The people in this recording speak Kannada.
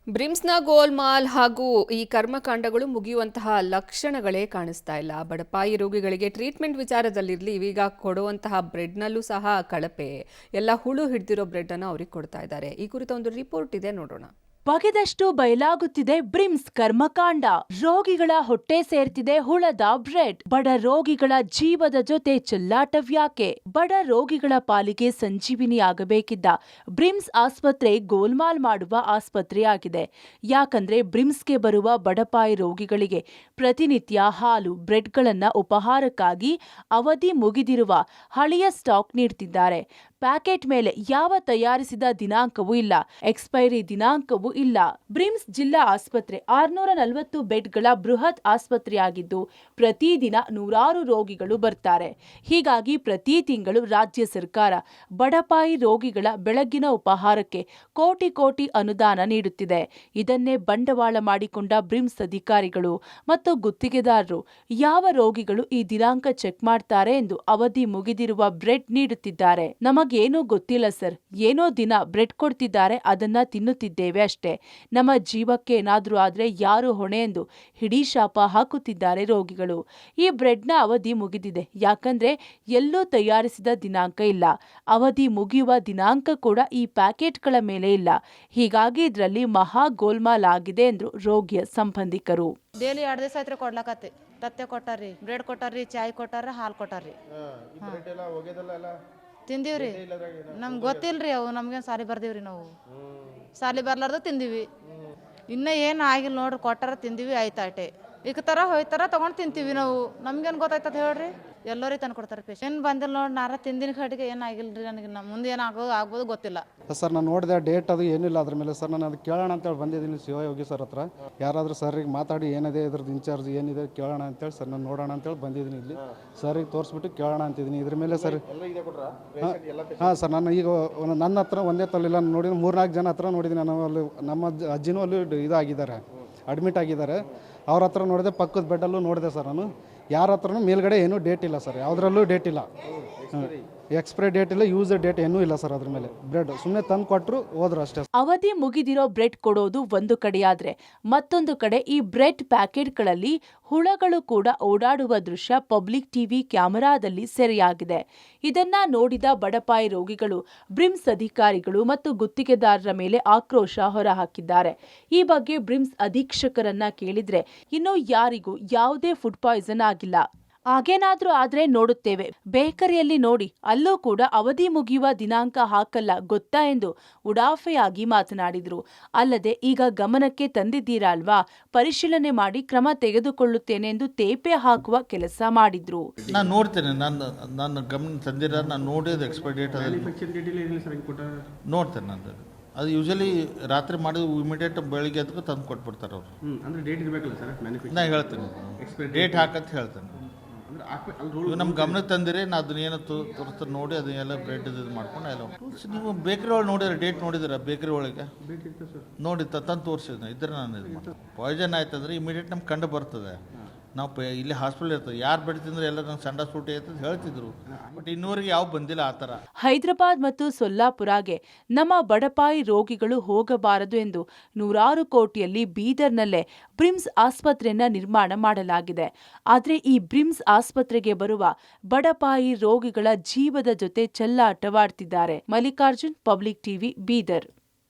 ಬ್ರಿಮ್ಸ್ನ ಗೋಲ್ಮಾಲ್ ಹಾಗೂ ಈ ಕರ್ಮಕಾಂಡಗಳು ಮುಗಿಯುವಂತಹ ಲಕ್ಷಣಗಳೇ ಕಾಣಿಸ್ತಾ ಇಲ್ಲ. ಬಡಪಾಯಿ ರೋಗಿಗಳಿಗೆ ಟ್ರೀಟ್ಮೆಂಟ್ ವಿಚಾರದಲ್ಲಿರಲಿ, ಈಗ ಕೊಡುವಂತಹ ಬ್ರೆಡ್ನಲ್ಲೂ ಸಹ ಕಳಪೆ, ಎಲ್ಲ ಹುಳು ಹಿಡಿದಿರೋ ಬ್ರೆಡ್ ಅನ್ನು ಅವ್ರಿಗೆ ಕೊಡ್ತಾ ಇದ್ದಾರೆ. ಈ ಕುರಿತ ಒಂದು ರಿಪೋರ್ಟ್ ಇದೆ, ನೋಡೋಣ. ಬಗೆದಷ್ಟು ಬಯಲಾಗುತ್ತಿದೆ ಬ್ರಿಮ್ಸ್ ಕರ್ಮಕಾಂಡ. ರೋಗಿಗಳ ಹೊಟ್ಟೆ ಸೇರ್ತಿದೆ ಹುಳದ ಬ್ರೆಡ್. ಬಡ ರೋಗಿಗಳ ಜೀವದ ಜೊತೆ ಚೆಲ್ಲಾಟವ್ಯಾಕೆ? ಬಡ ರೋಗಿಗಳ ಪಾಲಿಗೆ ಸಂಜೀವಿನಿ ಆಗಬೇಕಿದ್ದ ಬ್ರಿಮ್ಸ್ ಆಸ್ಪತ್ರೆ ಗೋಲ್ಮಾಲ್ ಮಾಡುವ ಆಸ್ಪತ್ರೆಯಾಗಿದೆ. ಯಾಕಂದ್ರೆ ಬ್ರಿಮ್ಸ್ಗೆ ಬರುವ ಬಡಪಾಯಿ ರೋಗಿಗಳಿಗೆ ಪ್ರತಿನಿತ್ಯ ಹಾಲು, ಬ್ರೆಡ್ಗಳನ್ನ ಉಪಹಾರಕ್ಕಾಗಿ ಅವಧಿ ಮುಗಿದಿರುವ ಹಳೆಯ ಸ್ಟಾಕ್ ನೀಡ್ತಿದ್ದಾರೆ. ಪ್ಯಾಕೆಟ್ ಮೇಲೆ ಯಾವ ತಯಾರಿಸಿದ ದಿನಾಂಕವೂ ಇಲ್ಲ, ಎಕ್ಸ್ಪೈರಿ ದಿನಾಂಕವೂ ಇಲ್ಲ. ಬ್ರಿಮ್ಸ್ ಜಿಲ್ಲಾ ಆಸ್ಪತ್ರೆ 640 ಬೆಡ್ಗಳ ಬೃಹತ್ ಆಸ್ಪತ್ರೆಯಾಗಿದ್ದು ಪ್ರತಿದಿನ ನೂರಾರು ರೋಗಿಗಳು ಬರ್ತಾರೆ. ಹೀಗಾಗಿ ಪ್ರತಿ ತಿಂಗಳು ರಾಜ್ಯ ಸರ್ಕಾರ ಬಡಪಾಯಿ ರೋಗಿಗಳ ಬೆಳಗ್ಗಿನ ಉಪಹಾರಕ್ಕೆ ಕೋಟಿ ಕೋಟಿ ಅನುದಾನ ನೀಡುತ್ತಿದೆ. ಇದನ್ನೇ ಬಂಡವಾಳ ಮಾಡಿಕೊಂಡ ಬ್ರಿಮ್ಸ್ ಅಧಿಕಾರಿಗಳು ಮತ್ತು ಗುತ್ತಿಗೆದಾರರು ಯಾವ ರೋಗಿಗಳು ಈ ದಿನಾಂಕ ಚೆಕ್ ಮಾಡ್ತಾರೆ ಎಂದು ಅವಧಿ ಮುಗಿದಿರುವ ಬ್ರೆಡ್ ನೀಡುತ್ತಿದ್ದಾರೆ. ನಮಗೇನೂ ಗೊತ್ತಿಲ್ಲ ಸರ್, ಏನೋ ದಿನ ಬ್ರೆಡ್ ಕೊಡ್ತಿದ್ದಾರೆ, ಅದನ್ನ ತಿನ್ನುತ್ತಿದ್ದೇವೆ ಅಷ್ಟೇ. ನಮ್ಮ ಜೀವಕ್ಕೆ ಏನಾದ್ರೂ ಆದ್ರೆ ಯಾರು ಹೊಣೆ ಎಂದು ಹಿಡೀ ಶಾಪ ಹಾಕುತ್ತಿದ್ದಾರೆ ರೋಗಿಗಳು. ಈ ಬ್ರೆಡ್ನ ಅವಧಿ ಮುಗಿದಿದೆ, ಯಾಕಂದ್ರೆ ಎಲ್ಲೂ ತಯಾರಿಸಿದ ದಿನಾಂಕ ಇಲ್ಲ. ಅವಧಿ ಮುಗಿಯುವ ದಿನಾಂಕ ಕೂಡ ಈ ಪ್ಯಾಕೆಟ್ಗಳ ಮೇಲೆ ಇಲ್ಲ. ಹೀಗಾಗಿ ಇದರಲ್ಲಿ ಮಹಾ ಗೋಲ್ಮಾಲ್ ಆಗಿದೆ ಎಂದ್ರು ರೋಗಿಯ ಸಂಬಂಧಿಕರು. ಡೈಲಿ 2 ದಿವಸ ಆಯ್ತು ಕೊಡ್ಲಕತ್ತಿ. ತತ್ತೆ ಕೊಟ್ಟಾರ್ರಿ, ಬ್ರೆಡ್ ಕೊಟ್ಟಾರ್ರಿ, ಚಾಯ್ ಕೊಟ್ಟಾರ, ಹಾಲು ಕೊಟ್ಟಾರ್ರಿ. ತಿಂದೀವ್ರಿ. ನಮ್ಗೆ ಗೊತ್ತಿಲ್ರಿ, ಅವು ನಮ್ಗೇನು ಸಾಲಿ ಬರ್ದೀವ್ರಿ. ನಾವು ಸಾಲಿ ಬರ್ಲಾರ್ದ ತಿಂದೀವಿ. ಇನ್ನೂ ಏನು ಆಗಿಲ್ಲ ನೋಡ್ರಿ, ಕೊಟ್ಟಾರ ತಿಂದೀವಿ, ಆಯ್ತಾಟೆ. ಇಕ್ತಾರ ಹೋಯ್ತಾರ ತೊಗೊಂಡು ತಿಂತೀವಿ ನಾವು. ನಮ್ಗೇನು ಗೊತ್ತಾಯ್ತದ ಹೇಳ್ರಿ? ಎಲ್ಲರಿಗೆ ತಂದು ಕೊಡ್ತಾರೆ. ಪೇಷಂಟ್ ಬಂದಿಲ್ಲ ನೋಡಿ, ನಾರ ತಿಂದಿನ ಕಡೆಗೆ ಏನಾಗಿಲ್ಲ ರೀ. ನನಗೆ ಮುಂದೆ ಏನು ಆಗ್ಬೋದು ಗೊತ್ತಿಲ್ಲ ಸರ್. ನಾನು ನೋಡಿದೆ ಡೇಟ್ ಅದು ಏನಿಲ್ಲ ಅದ್ರ ಮೇಲೆ ಸರ್. ನಾನು ಅದು ಕೇಳೋಣ ಅಂತೇಳಿ ಬಂದಿದ್ದೀನಿ ಶಿವಯೋಗಿ ಸರ್ ಹತ್ರ. ಯಾರಾದರೂ ಸರ್ರಿಗೆ ಮಾತಾಡಿ ಏನಿದೆ ಇದ್ರದ್ದು ಇನ್ಚಾರ್ಜ್ ಏನಿದೆ ಕೇಳೋಣ ಅಂತೇಳಿ ಸರ್. ನಾನು ನೋಡೋಣ ಅಂತೇಳಿ ಬಂದಿದ್ದೀನಿ ಇಲ್ಲಿ. ಸರ್ರಿಗೆ ತೋರಿಸ್ಬಿಟ್ಟು ಕೇಳೋಣ ಅಂತಿದ್ದೀನಿ ಇದ್ರ ಮೇಲೆ ಸರ್. ಹಾಂ ಸರ್, ನಾನು ಈಗ ನನ್ನ ಹತ್ರ ಒಂದೇ ತಲ್ಲಿಲ್ಲ ನೋಡಿ 3-4 ಜನ ಹತ್ರ ನೋಡಿದ್ದೀನಿ. ನಾನು ಅಲ್ಲಿ ನಮ್ಮ ಅಜ್ಜಿನೂ ಅಲ್ಲಿ ಇದಾಗಿದ್ದಾರೆ, ಅಡ್ಮಿಟ್ ಆಗಿದ್ದಾರೆ. ಅವ್ರ ಹತ್ರ ನೋಡಿದೆ, ಪಕ್ಕದ ಬೆಡ್ಡಲ್ಲೂ ನೋಡಿದೆ ಸರ್. ನಾನು ಯಾರ ಹತ್ರನೂ ಮೇಲ್ಗಡೆ ಏನೂ ಡೇಟ್ ಇಲ್ಲ ಸರ್, ಯಾವುದ್ರಲ್ಲೂ ಡೇಟ್ ಇಲ್ಲ, ಎಕ್ಸ್ಪೈರಿ ಡೇಟ್ ಇಲ್ಲ, ಯೂಸ್ ಡೇಟ್ ಏನೂ ಇಲ್ಲ ಸರ್. ಅದ್ರ ಮೇಲೆ ಬ್ರೆಡ್ ಸುಮ್ಮನೆ ತಂದು ಕೊಟ್ಟರು ಹೋದ್ರು ಅಷ್ಟೇ. ಅವಧಿ ಮುಗಿದಿರೋ ಬ್ರೆಡ್ ಕೊಡೋದು ಒಂದು ಕಡೆಯಾದ್ರೆ, ಮತ್ತೊಂದು ಕಡೆ ಈ ಬ್ರೆಡ್ ಪ್ಯಾಕೆಟ್ಗಳಲ್ಲಿ ಹುಳಗಳು ಕೂಡ ಓಡಾಡುವ ದೃಶ್ಯ ಪಬ್ಲಿಕ್ ಟಿವಿ ಕ್ಯಾಮೆರಾದಲ್ಲಿ ಸೆರೆಯಾಗಿದೆ. ಇದನ್ನ ನೋಡಿದ ಬಡಪಾಯಿ ರೋಗಿಗಳು ಬ್ರಿಮ್ಸ್ ಅಧಿಕಾರಿಗಳು ಮತ್ತು ಗುತ್ತಿಗೆದಾರರ ಮೇಲೆ ಆಕ್ರೋಶ ಹೊರಹಾಕಿದ್ದಾರೆ. ಈ ಬಗ್ಗೆ ಬ್ರಿಮ್ಸ್ ಅಧೀಕ್ಷಕರನ್ನ ಕೇಳಿದ್ರೆ ಇನ್ನೂ ಯಾರಿಗೂ ಯಾವುದೇ ಫುಡ್ ಪಾಯ್ಸನ್ ಆಗಿಲ್ಲ, ಹಾಗೇನಾದ್ರೂ ಆದ್ರೆ ನೋಡುತ್ತೇವೆ, ಬೇಕರಿಯಲ್ಲಿ ನೋಡಿ, ಅಲ್ಲೂ ಕೂಡ ಅವಧಿ ಮುಗಿಯುವ ದಿನಾಂಕ ಹಾಕಲ್ಲ ಗೊತ್ತಾ ಎಂದು ಉಡಾಫೆಯಾಗಿ ಮಾತನಾಡಿದ್ರು. ಅಲ್ಲದೆ ಈಗ ಗಮನಕ್ಕೆ ತಂದಿದ್ದೀರಾ ಅಲ್ವಾ, ಪರಿಶೀಲನೆ ಮಾಡಿ ಕ್ರಮ ತೆಗೆದುಕೊಳ್ಳುತ್ತೇನೆ ಎಂದು ತೇಪೆ ಹಾಕುವ ಕೆಲಸ ಮಾಡಿದ್ರು. ನಾನು ನೋಡ್ತೇನೆ, ನನ್ನ ಗಮನ ತಂದಿರ, ನಾನು ನೋಡಿದ ಎಕ್ಸ್ಪೈರಿ ಡೇಟ್ ನೋಡ್ತೇನೆ. ನಂದು ಅದು ಯೂಶಲಿ ರಾತ್ರಿ ಮಾಡಿದ ಇಮಿಡಿಯೇಟ್ ಬೆಳಿಗ್ಗೆ ಅದಕ್ಕೆ ತಂದು ಕೊಟ್ಬಿಡ್ತಾರೆ ಅವರು. ಅಂದರೆ ಡೇಟ್ ಇರಬೇಕಲ್ಲ ಸರ್? ನಾನು ಹೇಳ್ತೇನೆ, ಡೇಟ್ ಹಾಕಂತ ಹೇಳ್ತೇನೆ. ಇವು ನಮ್ಮ ಗಮನಕ್ಕೆ ತಂದಿರಿ, ನಾ ಅದನ್ನೇನು ತೋರಿಸ್ತಾರೆ ನೋಡಿ, ಅದನ್ನೆಲ್ಲ ಬ್ರೆಡ್ ಇದು ಮಾಡ್ಕೊಂಡು ಎಲ್ಲ. ನೀವು ಬೇಕ್ರಿ ಒಳಗೆ ನೋಡಿದ್ರೆ ಡೇಟ್ ನೋಡಿದಿರ? ಬೇಕ್ರಿ ಒಳಗೆ ನೋಡಿ ತಂದು ತೋರಿಸಿದ ಇದ್ರೆ ನಾನು ಇದು ಮಾಡಿ ಪಾಯ್ಸನ್ ಆಯ್ತು ಅಂದರೆ ಇಮಿಡಿಯೇಟ್ ನಮ್ಗೆ ಕಂಡು ಬರ್ತದೆ. ನಾವು ಇಲ್ಲಿ ಹಾಸ್ಪಿಟಲ್ ಇರ್ತದೆ, ಯಾರು ಬೆಡ್ ತಿಂದ್ರೆ ಎಲ್ಲ ನಂಗೆ ಸಂಡ ಸೂಟಿ ಆಯ್ತದ ಹೇಳ್ತಿದ್ರು. ಬಟ್ ಇನ್ನೂವರೆಗೆ ಯಾವ ಬಂದಿಲ್ಲ ಆ ಥರ. ಹೈದರಾಬಾದ್ ಮತ್ತು ಸೊಲ್ಲಾಪುರಗೆ ನಮ್ಮ ಬಡಪಾಯಿ ರೋಗಿಗಳು ಹೋಗಬಾರದು ಎಂದು ನೂರಾರು ಕೋಟಿಯಲ್ಲಿ ಬೀದರ್ನಲ್ಲೇ ಬ್ರಿಮ್ಸ್ ಆಸ್ಪತ್ರೆಯನ್ನ ನಿರ್ಮಾಣ ಮಾಡಲಾಗಿದೆ. ಆದರೆ ಈ ಬ್ರಿಮ್ಸ್ ಆಸ್ಪತ್ರೆಗೆ ಬರುವ ಬಡಪಾಯಿ ರೋಗಿಗಳ ಜೀವದ ಜೊತೆ ಚೆಲ್ಲಾಟವಾಡ್ತಿದ್ದಾರೆ. Mallikarjun, Public TV, Bidar.